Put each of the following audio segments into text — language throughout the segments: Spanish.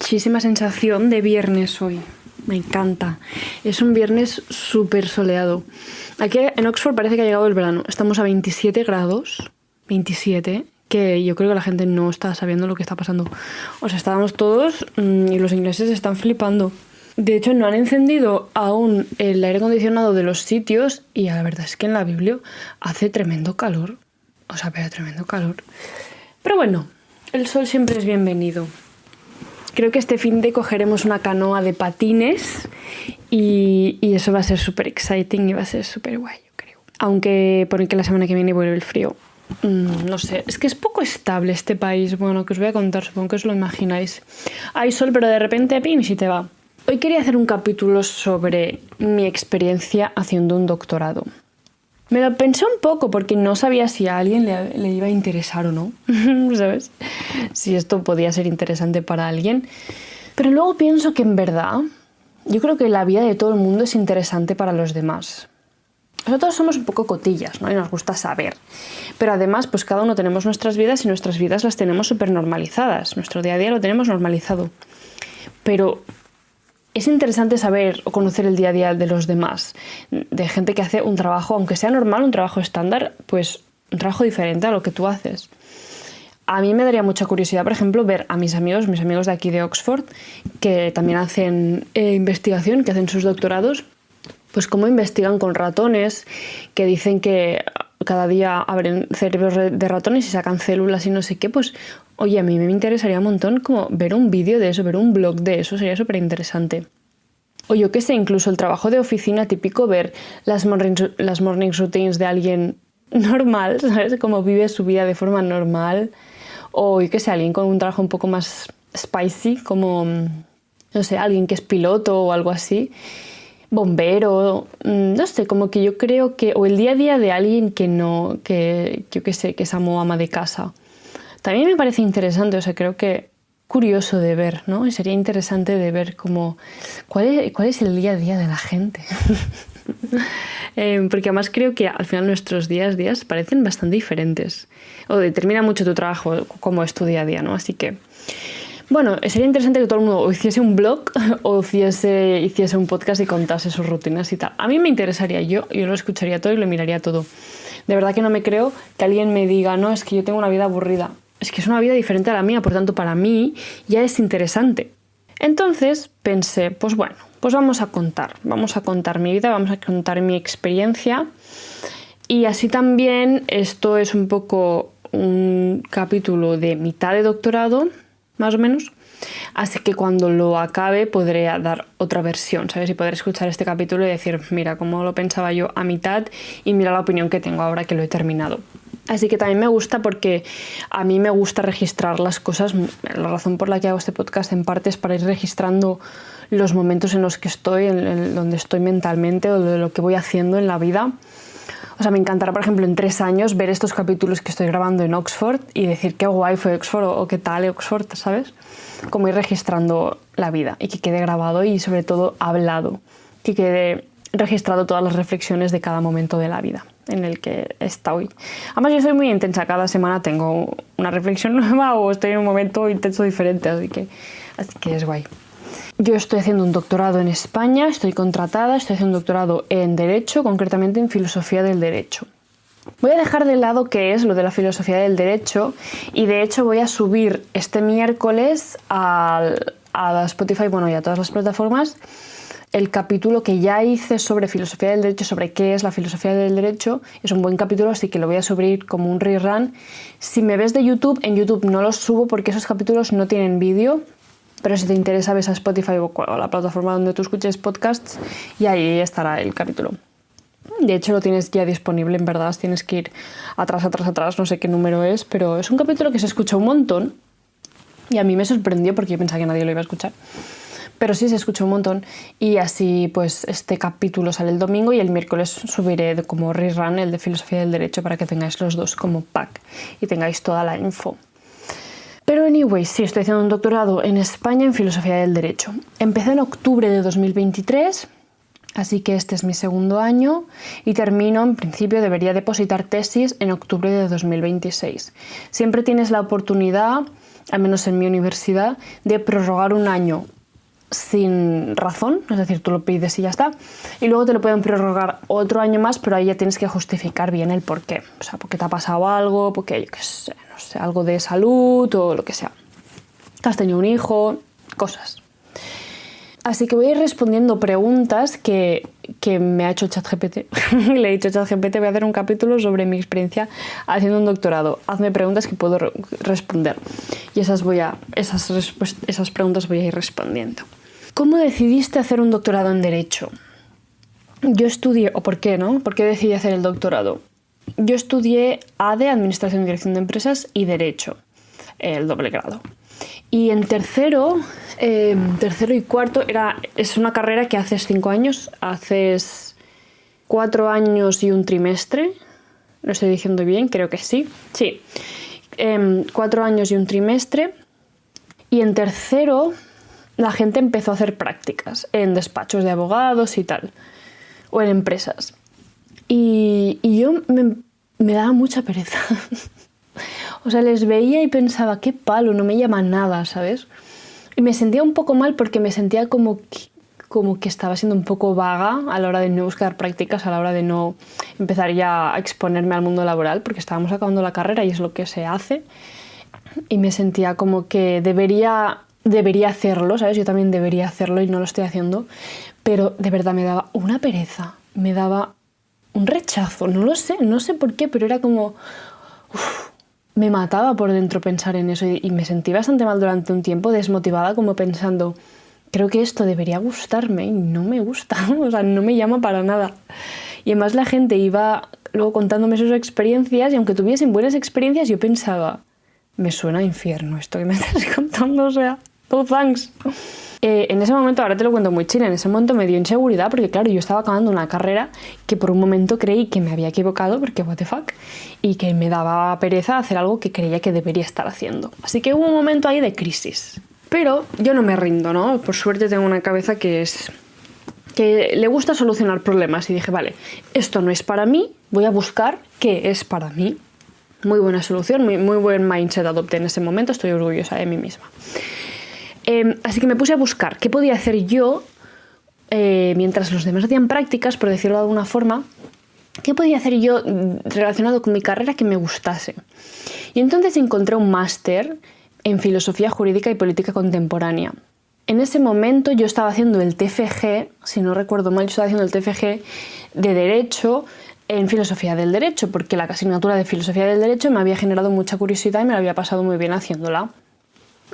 muchísima sensación de viernes hoy. Me encanta. Es un viernes súper soleado. Aquí en Oxford parece que ha llegado el verano. Estamos a 27 grados. 27, que yo creo que la gente no está sabiendo lo que está pasando. O sea, estábamos todos y los ingleses están flipando. De hecho, no han encendido aún el aire acondicionado de los sitios y la verdad es que en la Biblia hace tremendo calor. O sea, pero tremendo calor. Pero bueno, el sol siempre es bienvenido. Creo que este fin de cogeremos una canoa de patines y eso va a ser súper exciting y va a ser súper guay, yo creo. Aunque pone que la semana que viene vuelve el frío. No sé, es que es poco estable este país. Bueno, que os voy a contar, supongo que os lo imagináis. Hay sol, pero de repente, pim, y te va. Hoy quería hacer un capítulo sobre mi experiencia haciendo un doctorado. Me lo pensé un poco porque no sabía si a alguien le iba a interesar o no, ¿sabes? Si esto podía ser interesante para alguien. Pero luego pienso que en verdad, yo creo que la vida de todo el mundo es interesante para los demás. Nosotros somos un poco cotillas, ¿no? Y nos gusta saber. Pero además, pues cada uno tenemos nuestras vidas y nuestras vidas las tenemos súper normalizadas. Nuestro día a día lo tenemos normalizado. Pero es interesante saber o conocer el día a día de los demás, de gente que hace un trabajo, aunque sea normal, un trabajo estándar, pues un trabajo diferente a lo que tú haces. A mí me daría mucha curiosidad, por ejemplo, ver a mis amigos de aquí de Oxford, que también hacen investigación, que hacen sus doctorados, pues cómo investigan con ratones, que dicen que cada día abren cerebros de ratones y sacan células y no sé qué, pues oye, a mí me interesaría un montón como ver un vídeo de eso, ver un blog de eso, sería súper interesante. O yo qué sé, incluso el trabajo de oficina típico, ver las morning routines de alguien normal, ¿sabes? Cómo vive su vida de forma normal. O yo qué sé, alguien con un trabajo un poco más spicy, como, no sé, alguien que es piloto o algo así. Bombero, no sé, como que yo creo que, o el día a día de alguien que yo qué sé, que es ama de casa. También me parece interesante, o sea, creo que curioso de ver, ¿no? Y sería interesante de ver cómo, cuál es el día a día de la gente. Porque además creo que al final nuestros días parecen bastante diferentes. O determina mucho tu trabajo, cómo es tu día a día, ¿no? Así que, bueno, sería interesante que todo el mundo o hiciese un blog o hiciese un podcast y contase sus rutinas y tal. A mí me interesaría, yo lo escucharía todo y lo miraría todo. De verdad que no me creo que alguien me diga, no, es que yo tengo una vida aburrida. Es que es una vida diferente a la mía, por tanto, para mí ya es interesante. Entonces pensé, pues bueno, pues vamos a contar mi vida, vamos a contar mi experiencia. Y así también esto es un poco un capítulo de mitad de doctorado, más o menos. Así que cuando lo acabe podré dar otra versión, ¿sabes? Y podré escuchar este capítulo y decir, mira cómo lo pensaba yo a mitad y mira la opinión que tengo ahora que lo he terminado. Así que también me gusta porque a mí me gusta registrar las cosas. La razón por la que hago este podcast en parte es para ir registrando los momentos en los que estoy, en donde estoy mentalmente o de lo que voy haciendo en la vida. O sea, me encantará, por ejemplo, en 3 años ver estos capítulos que estoy grabando en Oxford y decir qué guay fue Oxford o qué tal Oxford, ¿sabes? Como ir registrando la vida y que quede grabado y sobre todo hablado, que quede registrado todas las reflexiones de cada momento de la vida en el que estoy. Además, yo soy muy intensa, cada semana tengo una reflexión nueva o estoy en un momento intenso diferente, así que es guay. Yo estoy haciendo un doctorado en España, estoy contratada, estoy haciendo un doctorado en Derecho, concretamente en Filosofía del Derecho. Voy a dejar de lado qué es lo de la Filosofía del Derecho y de hecho voy a subir este miércoles a Spotify, bueno, y a todas las plataformas, el capítulo que ya hice sobre Filosofía del Derecho, sobre qué es la Filosofía del Derecho. Es un buen capítulo, así que lo voy a subir como un rerun. Si me ves de YouTube, en YouTube no los subo porque esos capítulos no tienen vídeo. Pero si te interesa, ves a Spotify o la plataforma donde tú escuches podcasts y ahí estará el capítulo. De hecho, lo tienes ya disponible, en verdad. Tienes que ir atrás, no sé qué número es, pero es un capítulo que se escucha un montón y a mí me sorprendió porque yo pensaba que nadie lo iba a escuchar. Pero sí se escucha un montón y así pues este capítulo sale el domingo y el miércoles subiré como rerun el de Filosofía del Derecho para que tengáis los dos como pack y tengáis toda la info. Pero anyway, sí, estoy haciendo un doctorado en España en Filosofía del Derecho. Empecé en octubre de 2023 Así que este es mi segundo año y termino, en principio debería depositar tesis en octubre de 2026. Siempre tienes la oportunidad, al menos en mi universidad, de prorrogar un año sin razón, es decir, tú lo pides y ya está, y luego te lo pueden prorrogar otro año más, pero ahí ya tienes que justificar bien el por qué, o sea, porque te ha pasado algo, porque, yo qué sé, no sé, algo de salud o lo que sea, que has tenido un hijo, cosas. Así que voy a ir respondiendo preguntas que me ha hecho ChatGPT. Le he dicho a ChatGPT, voy a hacer un capítulo sobre mi experiencia haciendo un doctorado. Hazme preguntas que puedo responder. Y esas preguntas voy a ir respondiendo. ¿Cómo decidiste hacer un doctorado en Derecho? Yo estudié, o por qué, ¿no? ¿Por qué decidí hacer el doctorado? Yo estudié ADE, Administración y Dirección de Empresas, y Derecho, el doble grado. Y en tercero y cuarto es una carrera que haces 5 años, haces 4 años y un trimestre. ¿Lo estoy diciendo bien? Creo que sí. Sí, 4 años y un trimestre. Y en tercero la gente empezó a hacer prácticas en despachos de abogados y tal, o en empresas. Y yo me daba mucha pereza. O sea, les veía y pensaba, qué palo, no me llama nada, ¿sabes? Y me sentía un poco mal porque me sentía como que estaba siendo un poco vaga a la hora de no buscar prácticas, a la hora de no empezar ya a exponerme al mundo laboral, porque estábamos acabando la carrera y es lo que se hace. Y me sentía como que debería hacerlo, ¿sabes? Yo también debería hacerlo y no lo estoy haciendo. Pero de verdad me daba una pereza, me daba un rechazo, no sé por qué, pero era como... me mataba por dentro pensar en eso y me sentí bastante mal durante un tiempo, desmotivada, como pensando, creo que esto debería gustarme y no me gusta, o sea, no me llama para nada. Y además la gente iba luego contándome sus experiencias y aunque tuviesen buenas experiencias yo pensaba, me suena a infierno esto que me estás contando, o sea, no thanks. En ese momento, ahora te lo cuento muy chill, en ese momento me dio inseguridad porque claro, yo estaba acabando una carrera que por un momento creí que me había equivocado porque what the fuck, y que me daba pereza hacer algo que creía que debería estar haciendo. Así que hubo un momento ahí de crisis. Pero yo no me rindo, ¿no? Por suerte tengo una cabeza que le gusta solucionar problemas y dije, vale, esto no es para mí, voy a buscar qué es para mí. Muy buena solución, muy buen mindset adopté en ese momento, estoy orgullosa de mí misma. Así que me puse a buscar qué podía hacer yo mientras los demás hacían prácticas, por decirlo de alguna forma, qué podía hacer yo relacionado con mi carrera que me gustase. Y entonces encontré un máster en Filosofía Jurídica y Política Contemporánea. En ese momento yo estaba haciendo el TFG, si no recuerdo mal, yo estaba haciendo el TFG de Derecho en Filosofía del Derecho, porque la asignatura de Filosofía del Derecho me había generado mucha curiosidad y me la había pasado muy bien haciéndola.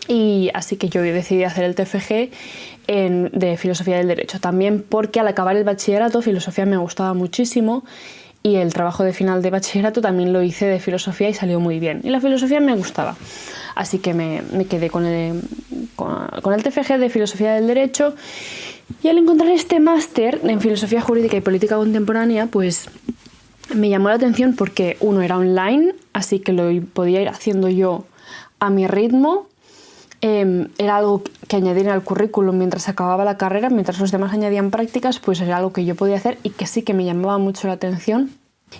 Y así que yo decidí hacer el TFG de Filosofía del Derecho. También porque al acabar el bachillerato, filosofía me gustaba muchísimo y el trabajo de final de bachillerato también lo hice de filosofía y salió muy bien. Y la filosofía me gustaba. Así que me quedé con el TFG de Filosofía del Derecho. Y al encontrar este máster en Filosofía Jurídica y Política Contemporánea, pues me llamó la atención porque uno era online, así que lo podía ir haciendo yo a mi ritmo. Era algo que añadir al currículum mientras acababa la carrera, mientras los demás añadían prácticas, pues era algo que yo podía hacer y que sí que me llamaba mucho la atención.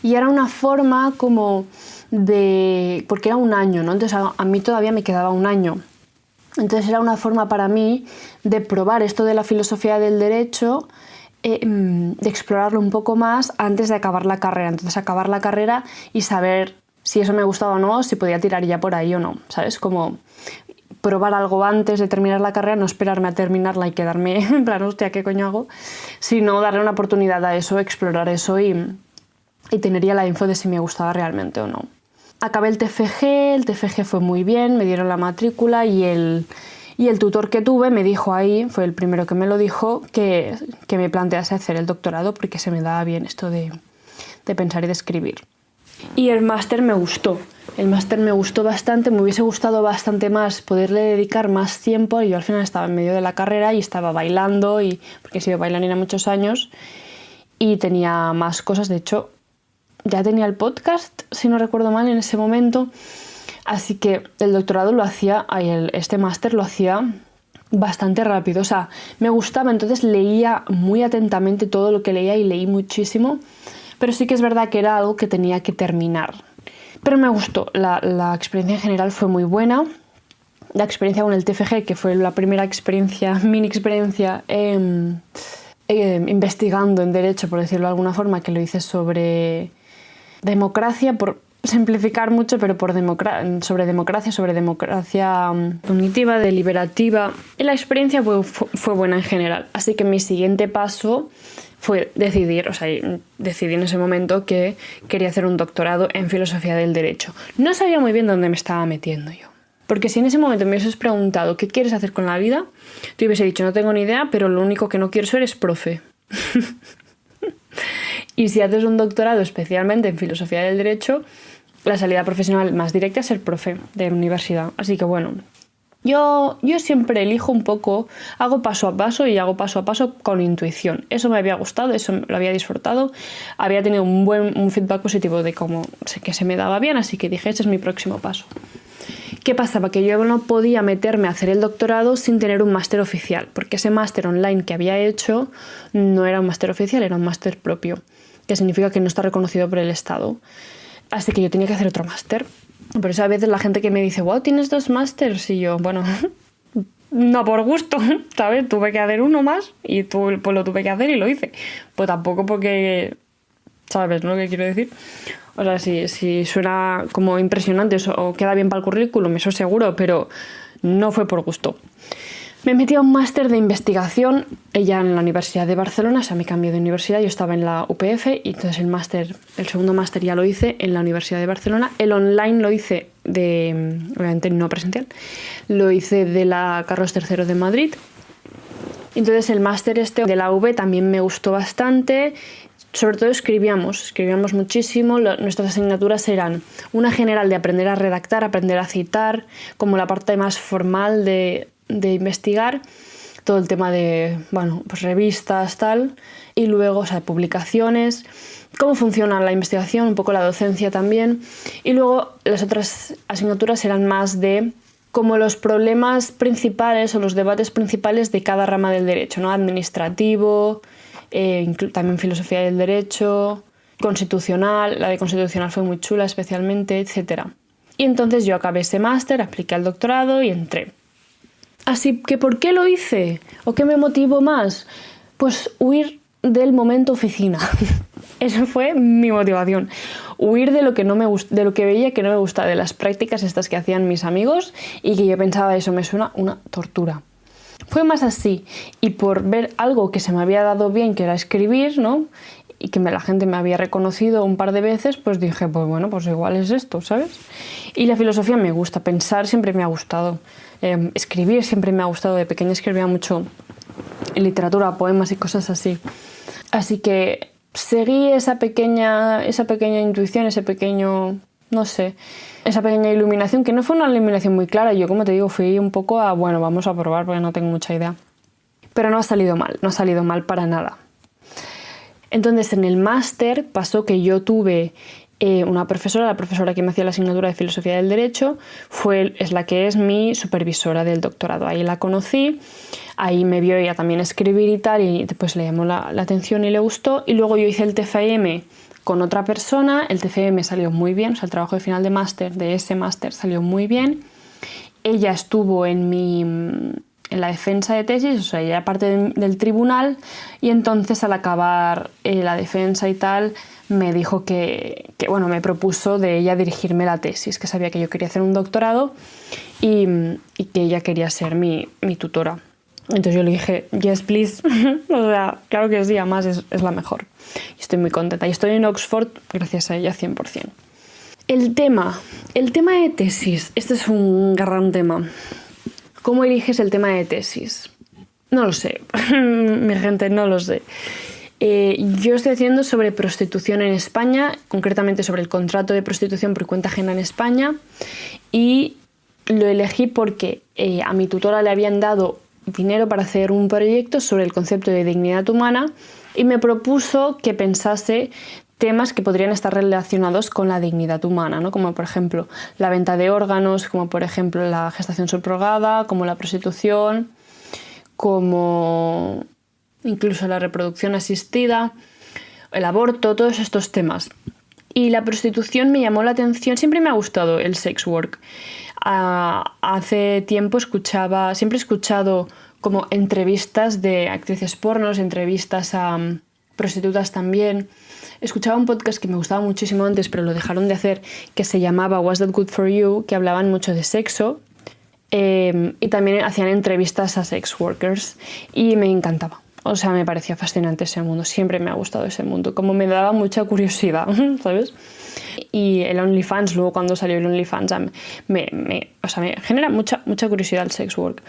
Y era una forma como de... porque era un año, ¿no? Entonces a mí todavía me quedaba un año. Entonces era una forma para mí de probar esto de la filosofía del derecho, de explorarlo un poco más antes de acabar la carrera. Entonces acabar la carrera y saber si eso me gustaba o no, si podía tirar ya por ahí o no, ¿sabes? Como... probar algo antes de terminar la carrera, no esperarme a terminarla y quedarme en plan, hostia, ¿qué coño hago? Sino darle una oportunidad a eso, explorar eso y tener ya la info de si me gustaba realmente o no. Acabé el TFG fue muy bien, me dieron la matrícula y el tutor que tuve me dijo ahí, fue el primero que me lo dijo, que me plantease hacer el doctorado porque se me daba bien esto de pensar y de escribir. Y el máster me gustó. El máster me gustó bastante, me hubiese gustado bastante más poderle dedicar más tiempo. Yo al final estaba en medio de la carrera y estaba bailando, porque he sido bailarina muchos años y tenía más cosas. De hecho, ya tenía el podcast, si no recuerdo mal, en ese momento. Así que el doctorado lo hacía, este máster lo hacía bastante rápido. O sea, me gustaba, entonces leía muy atentamente todo lo que leía y leí muchísimo. Pero sí que es verdad que era algo que tenía que terminar. Pero me gustó, la experiencia en general fue muy buena. La experiencia con el TFG, que fue la primera experiencia, mini experiencia, investigando en derecho, por decirlo de alguna forma, que lo hice sobre democracia, por simplificar mucho, pero sobre democracia cognitiva, deliberativa. Y la experiencia fue buena en general. Así que mi siguiente paso fue decidir, decidí en ese momento que quería hacer un doctorado en filosofía del derecho. No sabía muy bien dónde me estaba metiendo yo. Porque si en ese momento me hubieses preguntado ¿qué quieres hacer con la vida? Te hubiese dicho, no tengo ni idea, pero lo único que no quiero ser es profe. Y si haces un doctorado especialmente en filosofía del derecho, la salida profesional más directa es ser profe de universidad. Así que bueno, yo siempre elijo un poco, hago paso a paso y hago paso a paso con intuición. Eso me había gustado, eso lo había disfrutado, había tenido un feedback positivo de cómo que se me daba bien, así que dije, ese es mi próximo paso. ¿Qué pasaba? Que yo no podía meterme a hacer el doctorado sin tener un máster oficial, porque ese máster online que había hecho no era un máster oficial, era un máster propio, que significa que no está reconocido por el Estado. Así que yo tenía que hacer otro máster. Por eso a veces la gente que me dice, wow, ¿tienes 2 másters? Y yo, bueno, no por gusto, ¿sabes? Tuve que hacer uno más y pues lo tuve que hacer y lo hice. Pues tampoco porque, ¿sabes, no? ¿Qué quiero decir? O sea, si suena como impresionante o queda bien para el currículum, eso seguro, pero no fue por gusto. Me metí a un máster de investigación ya en la Universidad de Barcelona, o sea, me cambié de universidad, yo estaba en la UPF y entonces el segundo máster ya lo hice en la Universidad de Barcelona. El online lo hice obviamente no presencial, lo hice de la Carlos III de Madrid. Entonces el máster de la UB también me gustó bastante. Sobre todo escribíamos muchísimo. Nuestras asignaturas eran una general de aprender a redactar, aprender a citar, como la parte más formal de investigar, todo el tema de, pues revistas, tal, y luego, publicaciones, cómo funciona la investigación, un poco la docencia también, y luego las otras asignaturas eran más de como los problemas principales o los debates principales de cada rama del derecho, ¿no? Administrativo, también filosofía del derecho, constitucional, la de constitucional fue muy chula especialmente, etc. Y entonces yo acabé ese máster, apliqué al doctorado y entré. Así que ¿por qué lo hice? ¿O qué me motivó más? Pues huir del momento oficina. Esa fue mi motivación. Huir de lo que de lo que veía que no me gustaba, de las prácticas estas que hacían mis amigos y que yo pensaba, eso me suena una tortura. Fue más así, y por ver algo que se me había dado bien, que era escribir, ¿no? Y que la gente me había reconocido un par de veces, pues dije, pues bueno, pues igual es esto, ¿sabes? Y la filosofía me gusta, pensar siempre me ha gustado, escribir siempre me ha gustado, de pequeña escribía mucho en literatura, poemas y cosas así. Así que seguí esa pequeña intuición, ese pequeño, no sé, esa pequeña iluminación, que no fue una iluminación muy clara. Yo, como te digo, fui un poco bueno, vamos a probar porque no tengo mucha idea. Pero no ha salido mal para nada. Entonces, en el máster pasó que yo tuve una profesora, la profesora que me hacía la asignatura de Filosofía del Derecho, es la que es mi supervisora del doctorado. Ahí la conocí, ahí me vio ella también escribir y tal, y pues le llamó la atención y le gustó. Y luego yo hice el TFM con otra persona, el TFM salió muy bien, o sea, el trabajo de final de ese máster salió muy bien. Ella estuvo en la defensa de tesis, o sea, ella era parte del tribunal, y entonces al acabar la defensa y tal, me dijo que me propuso de ella dirigirme la tesis, que sabía que yo quería hacer un doctorado y que ella quería ser mi tutora. Entonces yo le dije, yes, please. O sea, claro que sí, además es la mejor. Y estoy muy contenta. Y estoy en Oxford gracias a ella 100%. El tema de tesis. Este es un gran tema. ¿Cómo eliges el tema de tesis? No lo sé. Mi gente, no lo sé. Yo estoy haciendo sobre prostitución en España, concretamente sobre el contrato de prostitución por cuenta ajena en España. Y lo elegí porque a mi tutora le habían dado dinero para hacer un proyecto sobre el concepto de dignidad humana y me propuso que pensase temas que podrían estar relacionados con la dignidad humana, ¿no? Como por ejemplo la venta de órganos, como por ejemplo la gestación subrogada, como la prostitución. como incluso la reproducción asistida, el aborto, todos estos temas. Y la prostitución me llamó la atención, siempre me ha gustado el sex work. Hace tiempo siempre he escuchado como entrevistas de actrices pornos, entrevistas a prostitutas también. Escuchaba un podcast que me gustaba muchísimo antes, pero lo dejaron de hacer, que se llamaba Was That Good For You, que hablaban mucho de sexo. Y también hacían entrevistas a sex workers y me encantaba. O sea, me parecía fascinante ese mundo. Siempre me ha gustado ese mundo. Como me daba mucha curiosidad, ¿sabes? Y el OnlyFans, luego cuando salió el OnlyFans, me genera mucha curiosidad el sex work.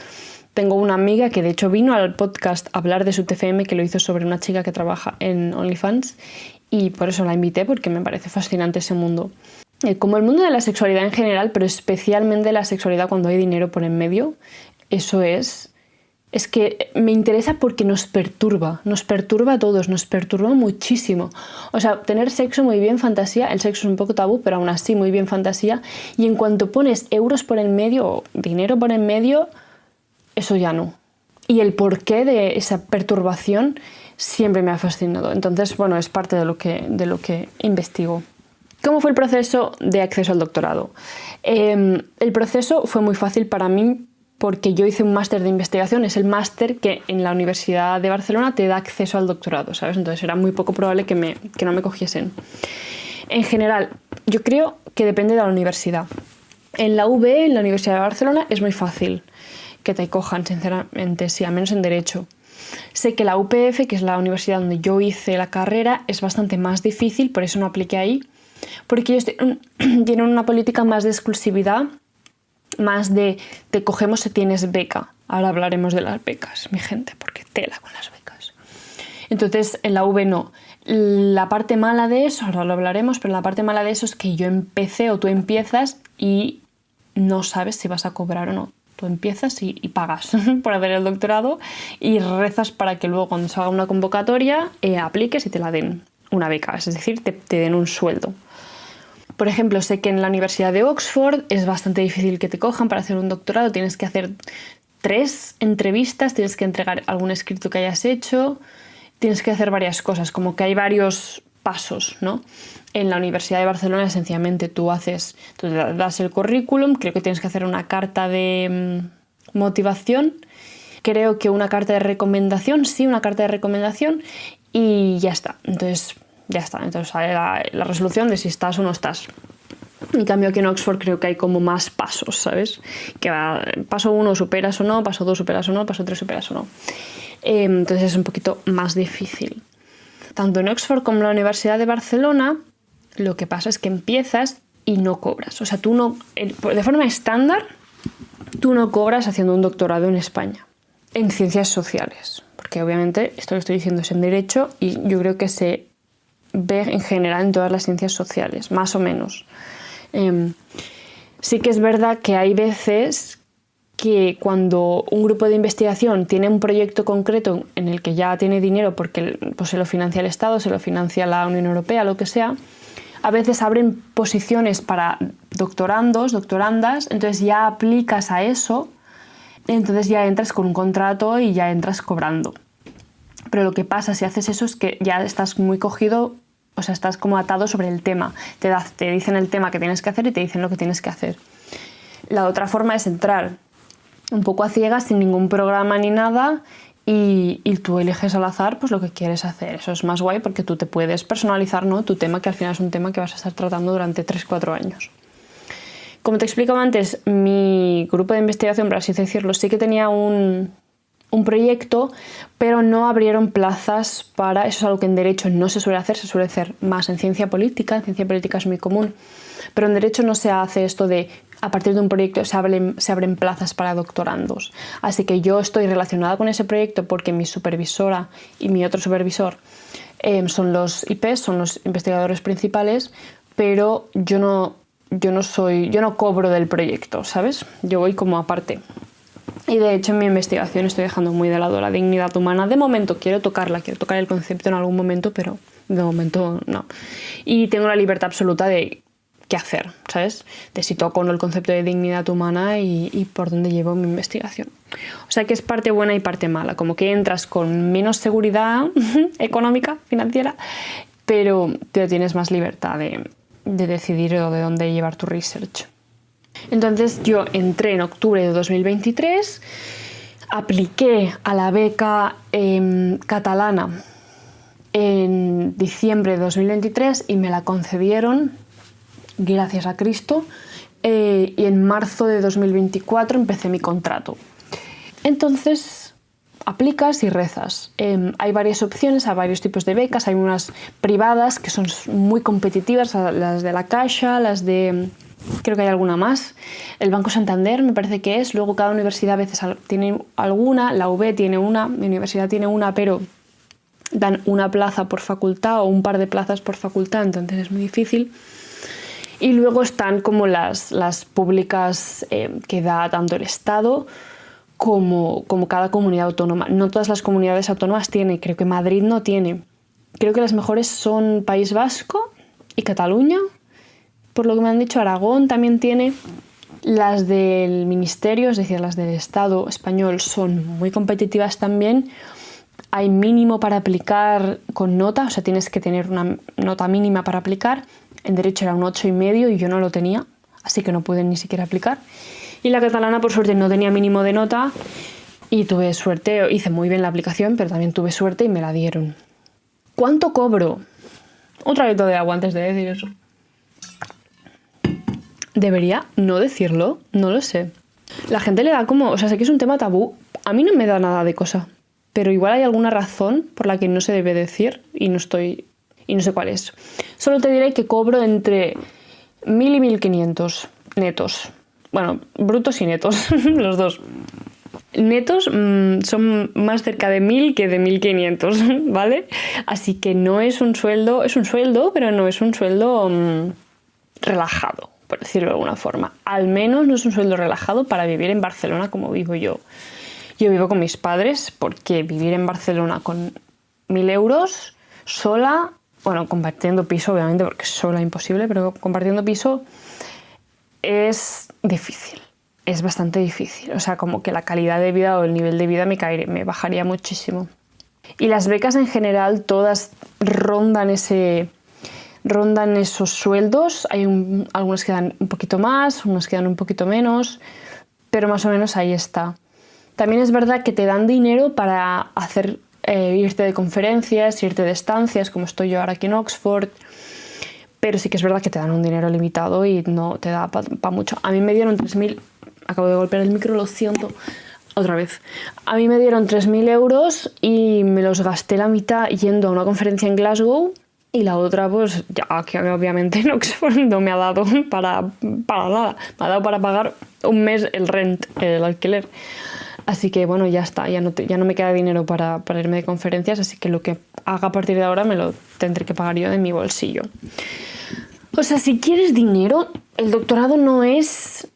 Tengo una amiga que de hecho vino al podcast a hablar de su TFM, que lo hizo sobre una chica que trabaja en OnlyFans. Y por eso la invité, porque me parece fascinante ese mundo. Como el mundo de la sexualidad en general, pero especialmente la sexualidad cuando hay dinero por en medio, eso es que me interesa porque nos perturba a todos, nos perturba muchísimo. O sea, tener sexo muy bien fantasía, el sexo es un poco tabú, pero aún así muy bien fantasía, y en cuanto pones euros por en medio o dinero por en medio, eso ya no. Y el porqué de esa perturbación siempre me ha fascinado. Entonces, bueno, es parte de lo que investigo. ¿Cómo fue el proceso de acceso al doctorado? El proceso fue muy fácil para mí porque yo hice un máster de investigación. Es el máster que en la Universidad de Barcelona te da acceso al doctorado, ¿sabes? Entonces era muy poco probable que no me cogiesen. En general, yo creo que depende de la universidad. En la UB, en la Universidad de Barcelona, es muy fácil que te cojan, sinceramente, sí, al menos en Derecho. Sé que la UPF, que es la universidad donde yo hice la carrera, es bastante más difícil, por eso no apliqué ahí, porque ellos tienen una política más de exclusividad, más de te cogemos si tienes beca. Ahora hablaremos de las becas, mi gente, porque tela con las becas. Entonces, en la UB no. La parte mala de eso, ahora lo hablaremos, pero la parte mala de eso es que yo empecé o tú empiezas y no sabes si vas a cobrar o no. Tú empiezas y pagas por hacer el doctorado y rezas para que luego cuando salga una convocatoria apliques y te la den una beca, es decir, te den un sueldo. Por ejemplo, sé que en la Universidad de Oxford es bastante difícil que te cojan para hacer un doctorado. Tienes que hacer 3 entrevistas, tienes que entregar algún escrito que hayas hecho, tienes que hacer varias cosas, como que hay varios pasos, ¿no? En la Universidad de Barcelona, sencillamente tú das el currículum, creo que tienes que hacer una carta de motivación, creo que una carta de recomendación, y ya está. Entonces sale la resolución de si estás o no estás. En cambio aquí en Oxford creo que hay como más pasos, ¿sabes? Que va, paso 1 superas o no, paso 2 superas o no, paso 3 superas o no. Entonces es un poquito más difícil. Tanto en Oxford como en la Universidad de Barcelona, lo que pasa es que empiezas y no cobras. O sea, de forma estándar, tú no cobras haciendo un doctorado en España, en ciencias sociales. Porque obviamente esto que estoy diciendo es en Derecho y yo creo que se ve en general en todas las ciencias sociales, más o menos. Sí que es verdad que hay veces que cuando un grupo de investigación tiene un proyecto concreto en el que ya tiene dinero porque pues se lo financia el Estado, se lo financia la Unión Europea, lo que sea, a veces abren posiciones para doctorandos, doctorandas, entonces ya aplicas a eso, entonces ya entras con un contrato y ya entras cobrando. Pero lo que pasa si haces eso es que ya estás muy cogido, o sea, estás como atado sobre el tema. Te dicen el tema que tienes que hacer y te dicen lo que tienes que hacer. La otra forma es entrar un poco a ciegas, sin ningún programa ni nada, y tú eliges al azar pues lo que quieres hacer. Eso es más guay porque tú te puedes personalizar, ¿no?, tu tema, que al final es un tema que vas a estar tratando durante 3-4 años. Como te explicaba antes, mi grupo de investigación, por así decirlo, sí que tenía un proyecto, pero no abrieron plazas para... Eso es algo que en Derecho no se suele hacer más en ciencia política. En ciencia política es muy común, pero en Derecho no se hace esto de a partir de un proyecto se abren plazas para doctorandos. Así que yo estoy relacionada con ese proyecto porque mi supervisora y mi otro supervisor son los IPs, son los investigadores principales, pero yo no cobro del proyecto, ¿sabes? Yo voy como aparte. Y de hecho en mi investigación estoy dejando muy de lado la dignidad humana. De momento quiero tocar el concepto en algún momento, pero de momento no. Y tengo la libertad absoluta de qué hacer, ¿sabes? De si toco o no el concepto de dignidad humana y por dónde llevo mi investigación. O sea que es parte buena y parte mala, como que entras con menos seguridad económica, financiera, pero tienes más libertad de decidir o de dónde llevar tu research. Entonces yo entré en octubre de 2023, apliqué a la beca catalana en diciembre de 2023 y me la concedieron, gracias a Cristo, y en marzo de 2024 empecé mi contrato. Entonces aplicas y rezas. Hay varias opciones, hay varios tipos de becas, hay unas privadas que son muy competitivas, las de la Caixa, las de... creo que hay alguna más, el Banco Santander me parece que es, luego cada universidad a veces tiene alguna, la UB tiene una, mi universidad tiene una, pero dan una plaza por facultad o un par de plazas por facultad, entonces es muy difícil. Y luego están como las públicas que da tanto el Estado como cada comunidad autónoma. No todas las comunidades autónomas tienen, creo que Madrid no tiene. Creo que las mejores son País Vasco y Cataluña. Por lo que me han dicho, Aragón también tiene. Las del Ministerio, es decir, las del Estado español, son muy competitivas también. Hay mínimo para aplicar con nota, o sea, tienes que tener una nota mínima para aplicar. En Derecho era un 8,5 y yo no lo tenía, así que no pude ni siquiera aplicar. Y la catalana, por suerte, no tenía mínimo de nota y tuve suerte, hice muy bien la aplicación, pero también tuve suerte y me la dieron. ¿Cuánto cobro? Un traguito de agua antes de decir eso. Debería no decirlo, no lo sé. La gente le da como, o sea, sé que es un tema tabú, a mí no me da nada de cosa, pero igual hay alguna razón por la que no se debe decir y no sé cuál es. Solo te diré que cobro entre 1.000 y 1.500 netos. Bueno, brutos y netos, los dos. Netos son más cerca de 1.000 que de 1.500, ¿vale? Así que no es un sueldo, pero no es un sueldo relajado, por decirlo de alguna forma. Al menos no es un sueldo relajado para vivir en Barcelona como vivo yo. Yo vivo con mis padres porque vivir en Barcelona con 1.000 euros sola, bueno, compartiendo piso obviamente porque sola imposible, pero compartiendo piso es difícil, es bastante difícil. O sea, como que la calidad de vida o el nivel de vida me bajaría muchísimo. Y las becas en general todas rondan esos sueldos. Hay algunas que dan un poquito más, unas que dan un poquito menos, pero más o menos ahí está. También es verdad que te dan dinero para hacer irte de conferencias, irte de estancias, como estoy yo ahora aquí en Oxford, pero sí que es verdad que te dan un dinero limitado y no te da para mucho. A mí me dieron 3.000, acabo de golpear el micro, lo siento, otra vez. A mí me dieron 3.000 euros y me los gasté la mitad yendo a una conferencia en Glasgow y la otra, pues, ya que obviamente en Oxford no me ha dado para nada. Me ha dado para pagar un mes el alquiler. Así que bueno, ya está, ya no me queda dinero para irme de conferencias, así que lo que haga a partir de ahora me lo tendré que pagar yo de mi bolsillo. O sea, si quieres dinero, el doctorado no es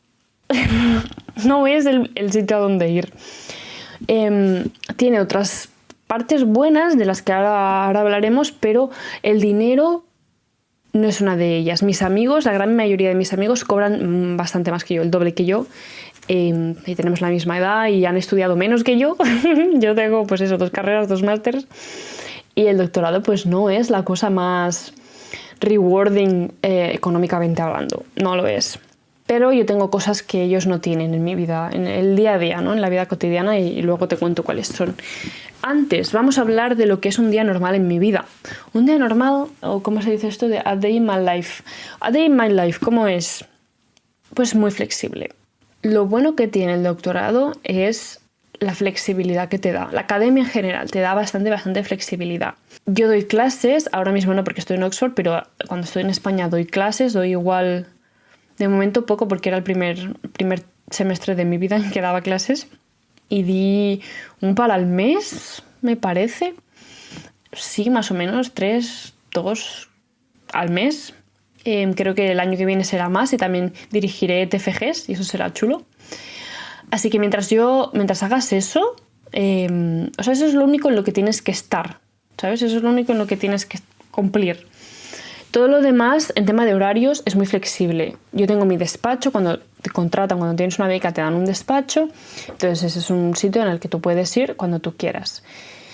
el sitio a donde ir. Tiene otras partes buenas de las que ahora hablaremos, pero el dinero no es una de ellas. Mis amigos, la gran mayoría de mis amigos cobran bastante más que yo, el doble que yo. Y tenemos la misma edad y han estudiado menos que yo. Yo tengo, pues eso, 2 carreras, 2 másters. Y el doctorado, pues no es la cosa más rewarding económicamente hablando. No lo es. Pero yo tengo cosas que ellos no tienen en mi vida, en el día a día, ¿no? En la vida cotidiana, y luego te cuento cuáles son. Antes, vamos a hablar de lo que es un día normal en mi vida. Un día normal, o ¿cómo se dice esto? De a day in my life. A day in my life, ¿cómo es? Pues muy flexible. Lo bueno que tiene el doctorado es la flexibilidad que te da. La academia en general te da bastante flexibilidad. Yo doy clases, ahora mismo no porque estoy en Oxford, pero cuando estoy en España doy clases, doy igual, de momento poco porque era el primer semestre de mi vida en que daba clases. Y di un par al mes, me parece. Sí, más o menos, 3, 2 al mes. Creo que el año que viene será más y también dirigiré TFGs y eso será chulo. Así que mientras hagas eso, o sea, eso es lo único en lo que tienes que estar, ¿sabes? Eso es lo único en lo que tienes que cumplir. Todo lo demás, en tema de horarios, es muy flexible. Yo tengo mi despacho, cuando te contratan, cuando tienes una beca, te dan un despacho. Entonces ese es un sitio en el que tú puedes ir cuando tú quieras.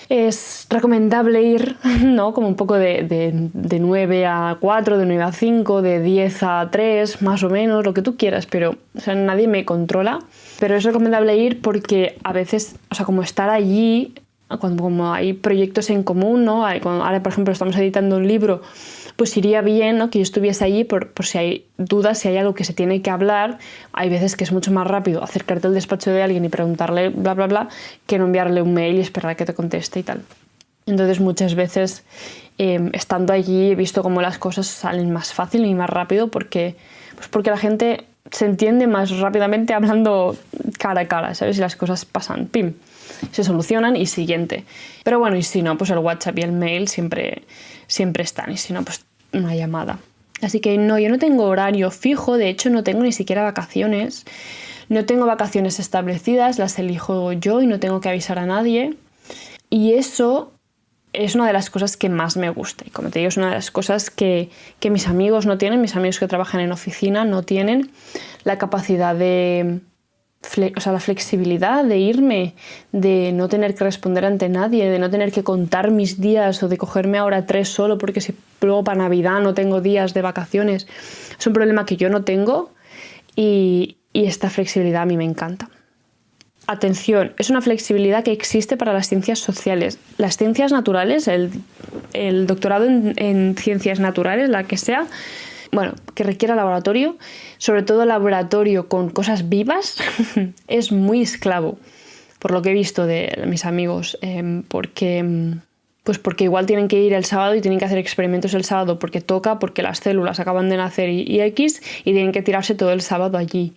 Es recomendable ir, ¿no? Como un poco de 9 a 4, de 9 a 5, de 10 a 3, más o menos, lo que tú quieras, pero o sea, nadie me controla. Pero es recomendable ir porque a veces, o sea, como estar allí, como hay proyectos en común, ¿no? Ahora, por ejemplo, estamos editando un libro, pues iría bien, ¿no? Que yo estuviese allí por si hay dudas, si hay algo que se tiene que hablar. Hay veces que es mucho más rápido acercarte al despacho de alguien y preguntarle bla, bla, bla, que no enviarle un mail y esperar a que te conteste y tal. Entonces muchas veces estando allí he visto cómo las cosas salen más fácil y más rápido porque la gente se entiende más rápidamente hablando cara a cara, ¿sabes? Y las cosas pasan, pim, se solucionan y siguiente. Pero bueno, y si no, pues el WhatsApp y el mail siempre están, y si no, pues una llamada. Así que no, yo no tengo horario fijo, de hecho no tengo ni siquiera vacaciones. No tengo vacaciones establecidas, las elijo yo y no tengo que avisar a nadie. Y eso es una de las cosas que más me gusta. Y como te digo, es una de las cosas que mis amigos no tienen, mis amigos que trabajan en oficina no tienen la capacidad de... la flexibilidad de irme, de no tener que responder ante nadie, de no tener que contar mis días o de cogerme ahora 3 solo porque si luego para Navidad no tengo días de vacaciones. Es un problema que yo no tengo y esta flexibilidad a mí me encanta. Atención, es una flexibilidad que existe para las ciencias sociales. Las ciencias naturales, el doctorado en ciencias naturales, la que sea, bueno, que requiera laboratorio, sobre todo laboratorio con cosas vivas, es muy esclavo, por lo que he visto de mis amigos, porque igual tienen que ir el sábado y tienen que hacer experimentos el sábado porque toca, porque las células acaban de nacer y X, y tienen que tirarse todo el sábado allí.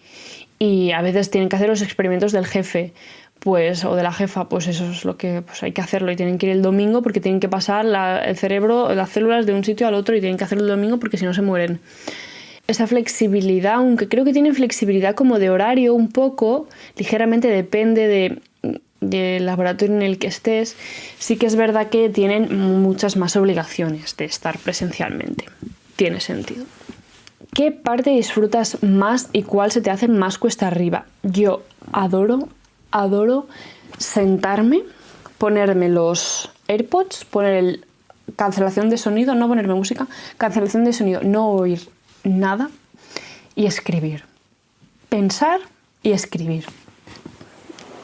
Y a veces tienen que hacer los experimentos del jefe, pues, o de la jefa, pues eso es lo que pues hay que hacerlo, y tienen que ir el domingo porque tienen que pasar el cerebro, las células de un sitio al otro, y tienen que hacerlo el domingo porque si no se mueren. Esa flexibilidad, aunque creo que tienen flexibilidad como de horario un poco, ligeramente depende del laboratorio en el que estés, sí que es verdad que tienen muchas más obligaciones de estar presencialmente. Tiene sentido. ¿Qué parte disfrutas más y cuál se te hace más cuesta arriba? Yo adoro sentarme, ponerme los AirPods, poner cancelación de sonido, no ponerme música, cancelación de sonido, no oír nada y escribir. Pensar y escribir.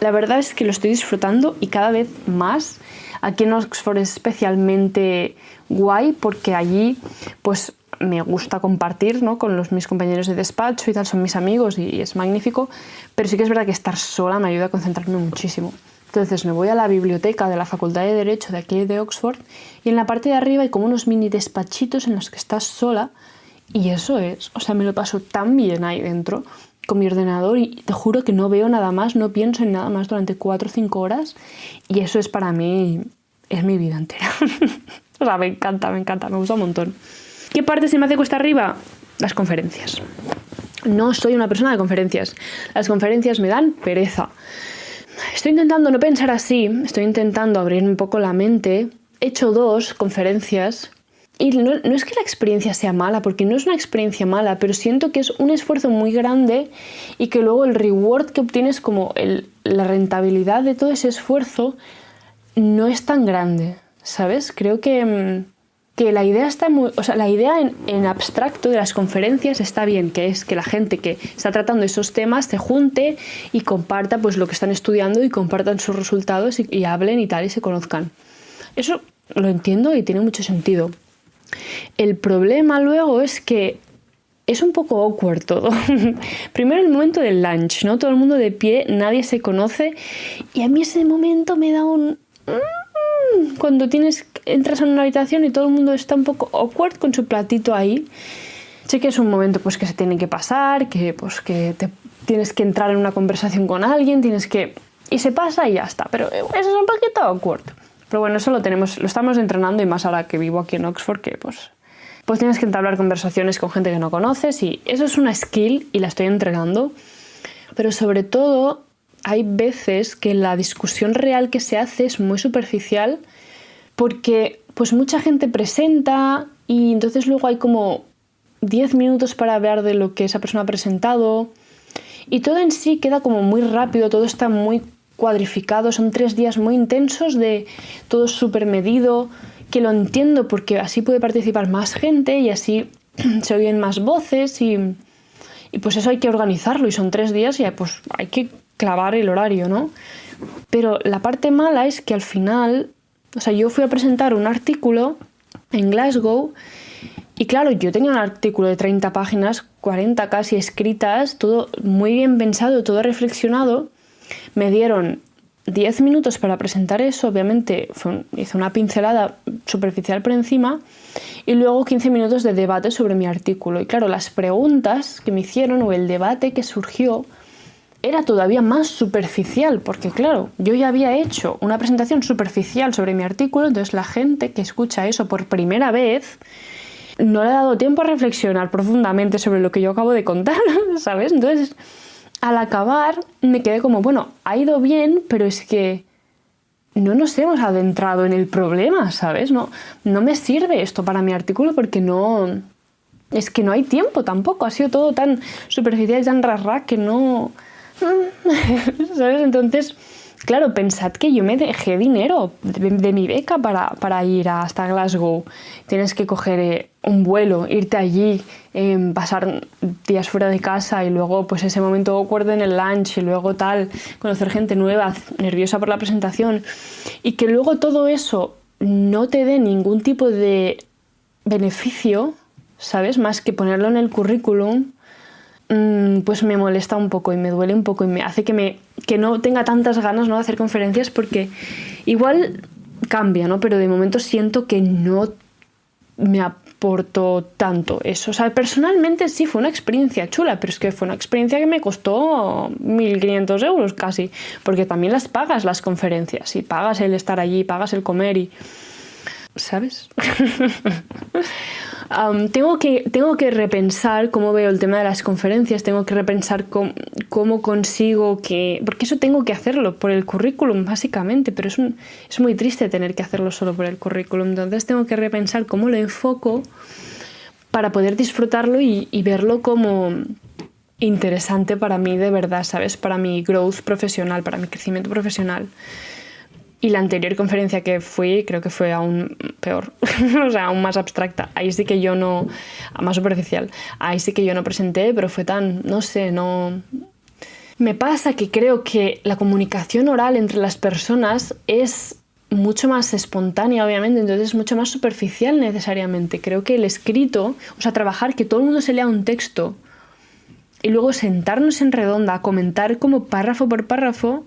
La verdad es que lo estoy disfrutando y cada vez más. Aquí en Oxford es especialmente guay porque allí pues me gusta compartir, ¿no? Con mis compañeros de despacho y tal, son mis amigos y es magnífico, pero sí que es verdad que estar sola me ayuda a concentrarme muchísimo. Entonces me voy a la biblioteca de la Facultad de Derecho de aquí de Oxford y en la parte de arriba hay como unos mini despachitos en los que estás sola y eso es, o sea, me lo paso tan bien ahí dentro con mi ordenador y te juro que no veo nada más, no pienso en nada más durante 4 o 5 horas y eso es para mí, es mi vida entera. O sea, me encanta, me gusta un montón. ¿Qué parte se me hace cuesta arriba? Las conferencias. No soy una persona de conferencias. Las conferencias me dan pereza. Estoy intentando no pensar así, estoy intentando abrirme un poco la mente. He hecho 2 conferencias y no es que la experiencia sea mala, porque no es una experiencia mala, pero siento que es un esfuerzo muy grande y que luego el reward que obtienes, como la rentabilidad de todo ese esfuerzo, no es tan grande, ¿sabes? Creo que la idea está muy... O sea, la idea en abstracto de las conferencias está bien, que es que la gente que está tratando esos temas se junte y comparta pues lo que están estudiando y compartan sus resultados y hablen y tal y se conozcan. Eso lo entiendo y tiene mucho sentido. El problema luego es que es un poco awkward todo. Primero el momento del lunch, ¿no? Todo el mundo de pie, nadie se conoce y a mí ese momento me da un... Cuando entras en una habitación y todo el mundo está un poco awkward con su platito ahí. Sé que es un momento pues que se tiene que pasar, que tienes que entrar en una conversación con alguien, y se pasa y ya está, pero eso es un poquito awkward. Pero bueno, eso lo estamos entrenando y más ahora que vivo aquí en Oxford, que pues tienes que entablar conversaciones con gente que no conoces y eso es una skill y la estoy entrenando. Pero sobre todo hay veces que la discusión real que se hace es muy superficial porque pues mucha gente presenta y entonces luego hay como 10 minutos para hablar de lo que esa persona ha presentado y todo en sí queda como muy rápido, todo está muy cuadrificado, son 3 días muy intensos de todo súper medido, que lo entiendo porque así puede participar más gente y así se oyen más voces y pues eso hay que organizarlo y son 3 días y pues hay que clavar el horario, ¿no? Pero la parte mala es que al final, o sea, yo fui a presentar un artículo en Glasgow y claro, yo tenía un artículo de 30 páginas, 40 casi escritas, todo muy bien pensado, todo reflexionado. Me dieron 10 minutos para presentar eso, obviamente hice una pincelada superficial por encima y luego 15 minutos de debate sobre mi artículo. Y claro, las preguntas que me hicieron o el debate que surgió era todavía más superficial, porque claro, yo ya había hecho una presentación superficial sobre mi artículo, entonces la gente que escucha eso por primera vez no le ha dado tiempo a reflexionar profundamente sobre lo que yo acabo de contar, ¿sabes? Entonces, al acabar me quedé como, bueno, ha ido bien, pero es que no nos hemos adentrado en el problema, ¿sabes? No me sirve esto para mi artículo porque es que no hay tiempo tampoco, ha sido todo tan superficial y tan rasra que no... ¿Sabes? Entonces, claro, pensad que yo me dejé dinero de mi beca para ir hasta Glasgow. Tienes que coger un vuelo, irte allí, pasar días fuera de casa y luego pues ese momento awkward en el lunch y luego tal, conocer gente nueva, nerviosa por la presentación y que luego todo eso no te dé ningún tipo de beneficio, ¿sabes? Más que ponerlo en el currículum, pues me molesta un poco y me duele un poco y me hace que no tenga tantas ganas, ¿no?, de hacer conferencias porque igual cambia, ¿no? Pero de momento siento que no me aportó tanto eso. O sea, personalmente sí fue una experiencia chula, pero es que fue una experiencia que me costó 1.500 euros casi, porque también las pagas las conferencias y pagas el estar allí, pagas el comer y... ¿Sabes? Tengo que repensar cómo veo el tema de las conferencias, tengo que repensar cómo consigo que... Porque eso tengo que hacerlo por el currículum, básicamente, pero es muy triste tener que hacerlo solo por el currículum. Entonces tengo que repensar cómo lo enfoco para poder disfrutarlo y verlo como interesante para mí de verdad, ¿sabes? Para mi growth profesional, para mi crecimiento profesional. Y la anterior conferencia que fui creo que fue aún peor, o sea, aún más abstracta. Ahí sí que yo no, más superficial, ahí sí que yo no presenté, pero fue tan, no sé, no... Me pasa que creo que la comunicación oral entre las personas es mucho más espontánea, obviamente, entonces es mucho más superficial necesariamente. Creo que el escrito, o sea, trabajar, que todo el mundo se lea un texto y luego sentarnos en redonda a comentar como párrafo por párrafo,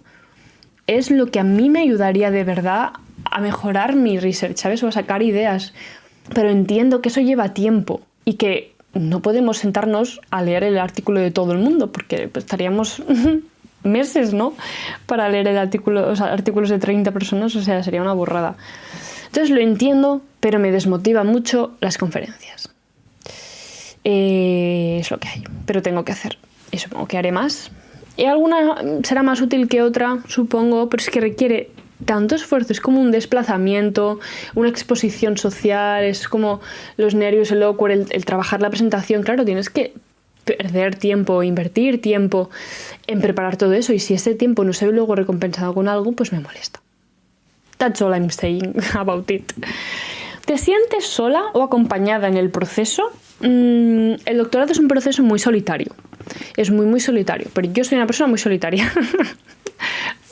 es lo que a mí me ayudaría de verdad a mejorar mi research, ¿sabes? O a sacar ideas. Pero entiendo que eso lleva tiempo y que no podemos sentarnos a leer el artículo de todo el mundo porque pues, estaríamos meses, ¿no?, para leer el artículo, o sea, artículos de 30 personas, o sea, sería una burrada. Entonces lo entiendo, pero me desmotiva mucho las conferencias. Es lo que hay, pero tengo que hacer. Y supongo que haré más. Y alguna será más útil que otra, supongo, pero es que requiere tanto esfuerzo, es como un desplazamiento, una exposición social, es como los nervios, el awkward, el trabajar la presentación. Claro, tienes que perder tiempo, invertir tiempo en preparar todo eso y si ese tiempo no se ve luego recompensado con algo, pues me molesta. That's all I'm saying about it. ¿Te sientes sola o acompañada en el proceso? El doctorado es un proceso muy solitario. Es muy, muy solitario. Pero yo soy una persona muy solitaria.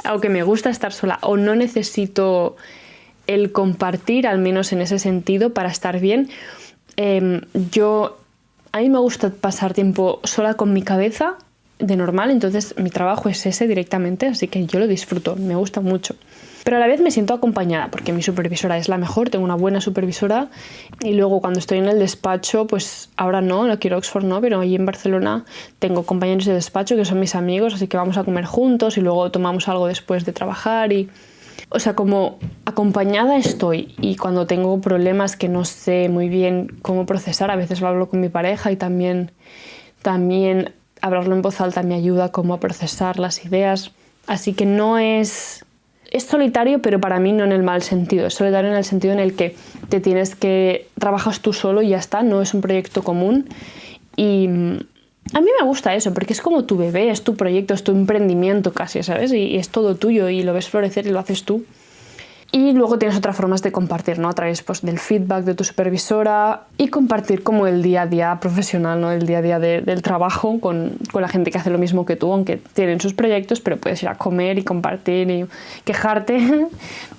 Aunque me gusta estar sola o no necesito el compartir, al menos en ese sentido, para estar bien. A mí me gusta pasar tiempo sola con mi cabeza de normal, entonces mi trabajo es ese directamente, así que yo lo disfruto, me gusta mucho. Pero a la vez me siento acompañada porque mi supervisora es la mejor, tengo una buena supervisora y luego cuando estoy en el despacho, pues ahora no quiero Oxford no, pero allí en Barcelona tengo compañeros de despacho que son mis amigos, así que vamos a comer juntos y luego tomamos algo después de trabajar y... O sea, como acompañada estoy y cuando tengo problemas que no sé muy bien cómo procesar, a veces lo hablo con mi pareja y también hablarlo en voz alta me ayuda como a procesar las ideas. Así que no es es solitario, pero para mí no en el mal sentido. Es solitario en el sentido en el que trabajas tú solo y ya está, no es un proyecto común. Y a mí me gusta eso, porque es como tu bebé, es tu proyecto, es tu emprendimiento casi, ¿sabes? Y es todo tuyo y lo ves florecer y lo haces tú. Y luego tienes otras formas de compartir, ¿no? A través pues, del feedback de tu supervisora y compartir como el día a día profesional, ¿no? El día a día del trabajo con la gente que hace lo mismo que tú, aunque tienen sus proyectos, pero puedes ir a comer y compartir y quejarte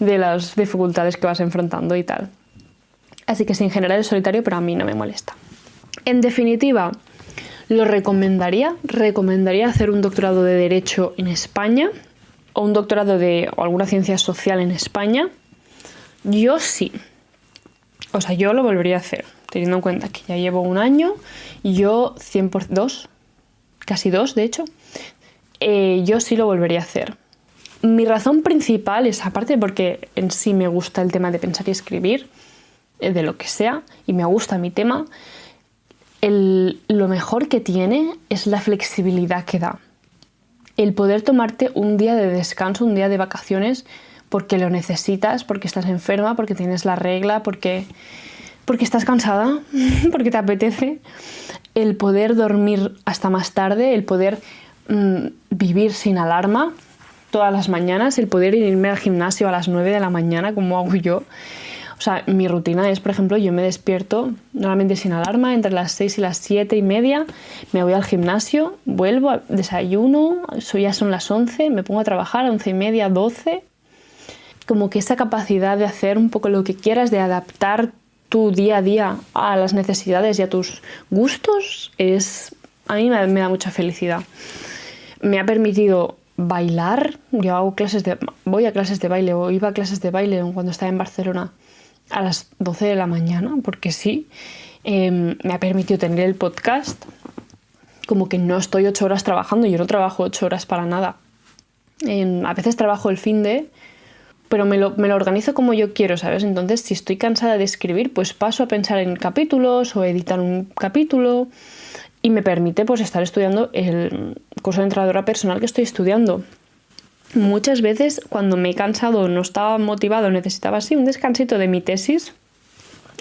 de las dificultades que vas enfrentando y tal. Así que sí, en general es solitario, pero a mí no me molesta. En definitiva, lo recomendaría hacer un doctorado de Derecho en España o un doctorado o alguna ciencia social en España. Yo sí. O sea, yo lo volvería a hacer, teniendo en cuenta que ya llevo un año y yo 100%, casi 2 de hecho, yo sí lo volvería a hacer. Mi razón principal es, aparte porque en sí me gusta el tema de pensar y escribir, de lo que sea, y me gusta mi tema, lo mejor que tiene es la flexibilidad que da. El poder tomarte un día de descanso, un día de vacaciones, porque lo necesitas, porque estás enferma, porque tienes la regla, porque estás cansada, porque te apetece. El poder dormir hasta más tarde, el poder vivir sin alarma todas las mañanas, el poder irme al gimnasio a las 9 de la mañana, como hago yo. O sea, mi rutina es, por ejemplo, yo me despierto normalmente sin alarma, entre las 6 y las 7:30, me voy al gimnasio, vuelvo, desayuno, ya son las 11, me pongo a trabajar a 11:30, 12. Como que esa capacidad de hacer un poco lo que quieras, de adaptar tu día a día a las necesidades y a tus gustos, a mí me da mucha felicidad. Me ha permitido bailar, voy a clases de baile o iba a clases de baile cuando estaba en Barcelona a las 12 de la mañana, porque sí, me ha permitido tener el podcast, como que no estoy 8 horas trabajando, yo no trabajo 8 horas para nada. A veces trabajo el finde, pero me lo organizo como yo quiero, ¿sabes? Entonces, si estoy cansada de escribir, pues paso a pensar en capítulos o editar un capítulo y me permite pues estar estudiando el curso de entrenadora personal que estoy estudiando. Muchas veces cuando me he cansado, no estaba motivado, necesitaba así un descansito de mi tesis,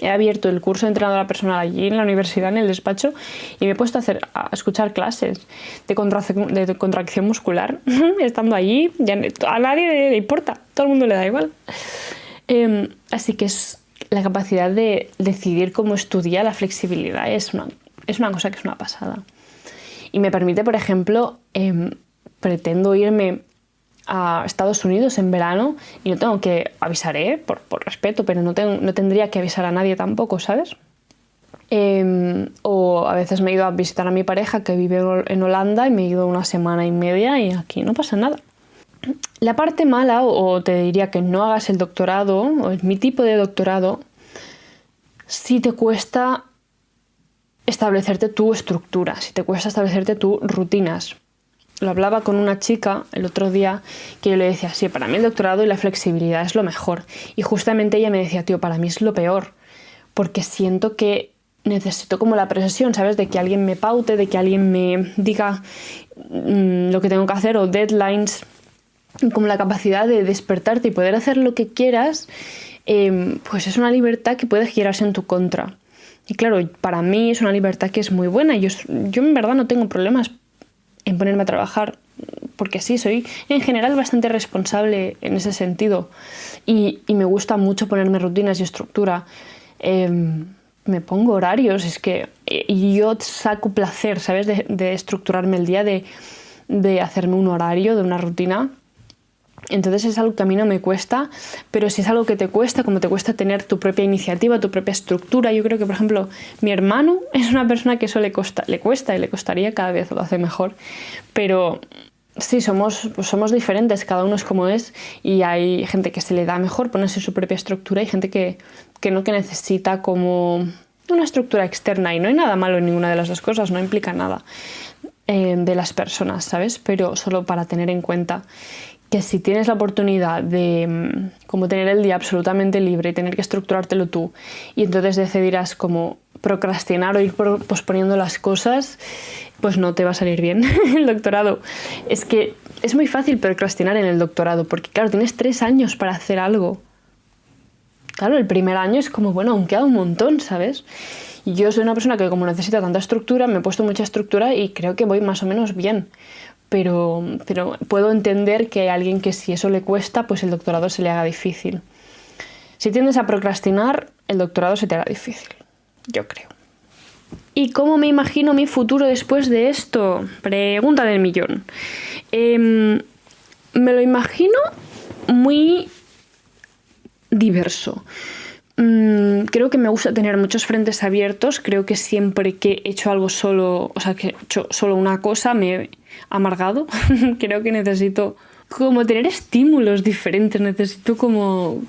he abierto el curso de entrenadora personal allí en la universidad, en el despacho, y me he puesto a escuchar clases de contracción muscular, estando allí, a nadie le importa, todo el mundo le da igual. Así que es la capacidad de decidir cómo estudiar, la flexibilidad, es una cosa que es una pasada. Y me permite, por ejemplo, pretendo irme a Estados Unidos en verano y no tengo que avisaré por respeto, pero no tendría que avisar a nadie tampoco, ¿sabes? O a veces me he ido a visitar a mi pareja que vive en Holanda y me he ido 1 semana y media y aquí no pasa nada. La parte mala, o te diría que no hagas el doctorado, o mi tipo de doctorado, si te cuesta establecerte tu estructura, si te cuesta establecerte tus rutinas. Lo hablaba con una chica el otro día que yo le decía, sí, para mí el doctorado y la flexibilidad es lo mejor. Y justamente ella me decía, tío, para mí es lo peor, porque siento que necesito como la presión, ¿sabes? De que alguien me paute, de que alguien me diga lo que tengo que hacer o deadlines, como la capacidad de despertarte y poder hacer lo que quieras, pues es una libertad que puede girarse en tu contra. Y claro, para mí es una libertad que es muy buena. Yo en verdad no tengo problemas en ponerme a trabajar, porque sí, soy en general bastante responsable en ese sentido y me gusta mucho ponerme rutinas y estructura. Me pongo horarios, y yo saco placer, ¿sabes? De estructurarme el día, de hacerme un horario, de una rutina. Entonces es algo que a mí no me cuesta, pero si es algo que te cuesta, como te cuesta tener tu propia iniciativa, tu propia estructura. Yo creo que, por ejemplo, mi hermano es una persona que eso le cuesta y le costaría, cada vez lo hace mejor. Pero sí, somos diferentes, cada uno es como es, y hay gente que se le da mejor ponerse su propia estructura y gente que necesita como una estructura externa, y no hay nada malo en ninguna de las dos cosas, no implica nada de las personas, ¿sabes? Pero solo para tener en cuenta que si tienes la oportunidad de como tener el día absolutamente libre y tener que estructurártelo tú, y entonces decidirás como procrastinar o ir posponiendo las cosas, pues no te va a salir bien el doctorado. Es que es muy fácil procrastinar en el doctorado, porque claro, tienes 3 años para hacer algo. Claro, el primer año es como, bueno, aún queda un montón, ¿sabes? Y yo soy una persona que como necesita tanta estructura, me he puesto mucha estructura y creo que voy más o menos bien. Pero puedo entender que hay alguien que si eso le cuesta, pues el doctorado se le haga difícil. Si tiendes a procrastinar, el doctorado se te hará difícil, yo creo. ¿Y cómo me imagino mi futuro después de esto? Pregunta del millón. Me lo imagino muy diverso. Creo que me gusta tener muchos frentes abiertos. Creo que siempre que he hecho algo solo, o sea, que he hecho solo una cosa, me he amargado. Creo que necesito como tener estímulos diferentes, necesito como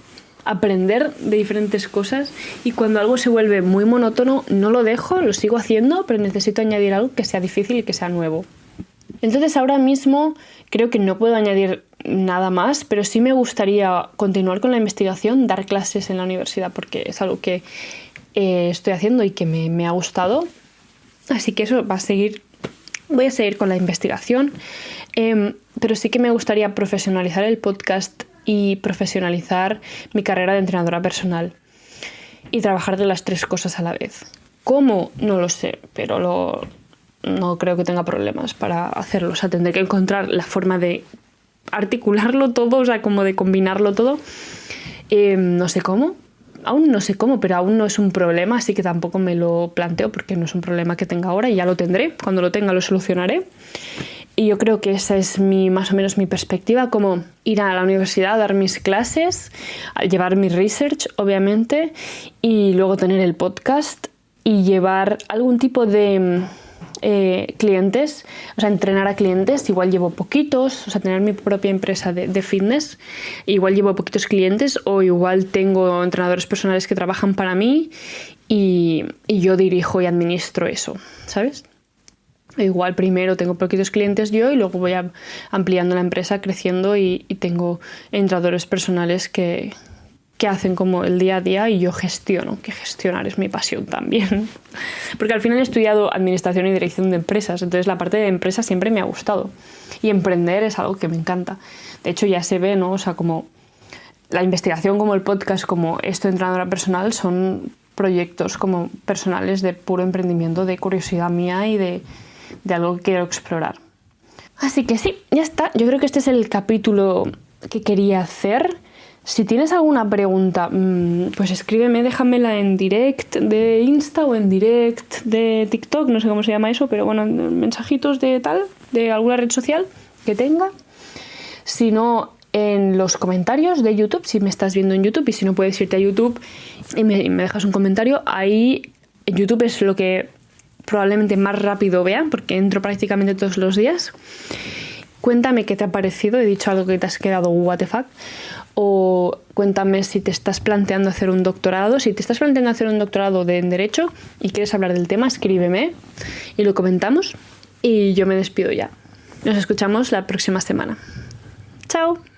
aprender de diferentes cosas, y cuando algo se vuelve muy monótono no lo dejo, lo sigo haciendo, pero necesito añadir algo que sea difícil y que sea nuevo. Entonces ahora mismo creo que no puedo añadir nada más, pero sí me gustaría continuar con la investigación, dar clases en la universidad, porque es algo que estoy haciendo y que me ha gustado. Así que eso va a seguir. Voy a seguir con la investigación, pero sí que me gustaría profesionalizar el podcast y profesionalizar mi carrera de entrenadora personal y trabajar de las 3 cosas a la vez. ¿Cómo? No lo sé, pero no creo que tenga problemas para hacerlo. O sea, tendré que encontrar la forma de articularlo todo, o sea, como de combinarlo todo. No sé cómo. Aún no sé cómo, pero aún no es un problema, así que tampoco me lo planteo porque no es un problema que tenga ahora y ya lo tendré. Cuando lo tenga lo solucionaré. Y yo creo que esa es más o menos mi perspectiva, como ir a la universidad, dar mis clases, llevar mi research, obviamente, y luego tener el podcast y llevar algún tipo de clientes, o sea, entrenar a clientes. Igual llevo poquitos, o sea, tener mi propia empresa de fitness, igual llevo poquitos clientes, o igual tengo entrenadores personales que trabajan para mí y yo dirijo y administro eso, ¿sabes? Igual primero tengo poquitos clientes yo y luego voy ampliando la empresa, creciendo, y tengo entrenadores personales que hacen como el día a día y yo gestiono, que gestionar es mi pasión también. Porque al final he estudiado administración y dirección de empresas, entonces la parte de empresa siempre me ha gustado. Y emprender es algo que me encanta. De hecho ya se ve, ¿no? O sea, como la investigación, como el podcast, como esto de entrenadora personal, son proyectos como personales de puro emprendimiento, de curiosidad mía y de algo que quiero explorar. Así que sí, ya está. Yo creo que este es el capítulo que quería hacer. Si tienes alguna pregunta, pues escríbeme, déjamela en direct de Insta o en direct de TikTok, no sé cómo se llama eso, pero bueno, mensajitos de alguna red social que tenga. Si no, en los comentarios de YouTube, si me estás viendo en YouTube, y si no, puedes irte a YouTube y me dejas un comentario. Ahí en YouTube es lo que probablemente más rápido vea, porque entro prácticamente todos los días. Cuéntame qué te ha parecido, he dicho algo que te has quedado what the fuck, o cuéntame si te estás planteando hacer un doctorado. Si te estás planteando hacer un doctorado en Derecho y quieres hablar del tema, escríbeme y lo comentamos, y yo me despido ya. Nos escuchamos la próxima semana. ¡Chao!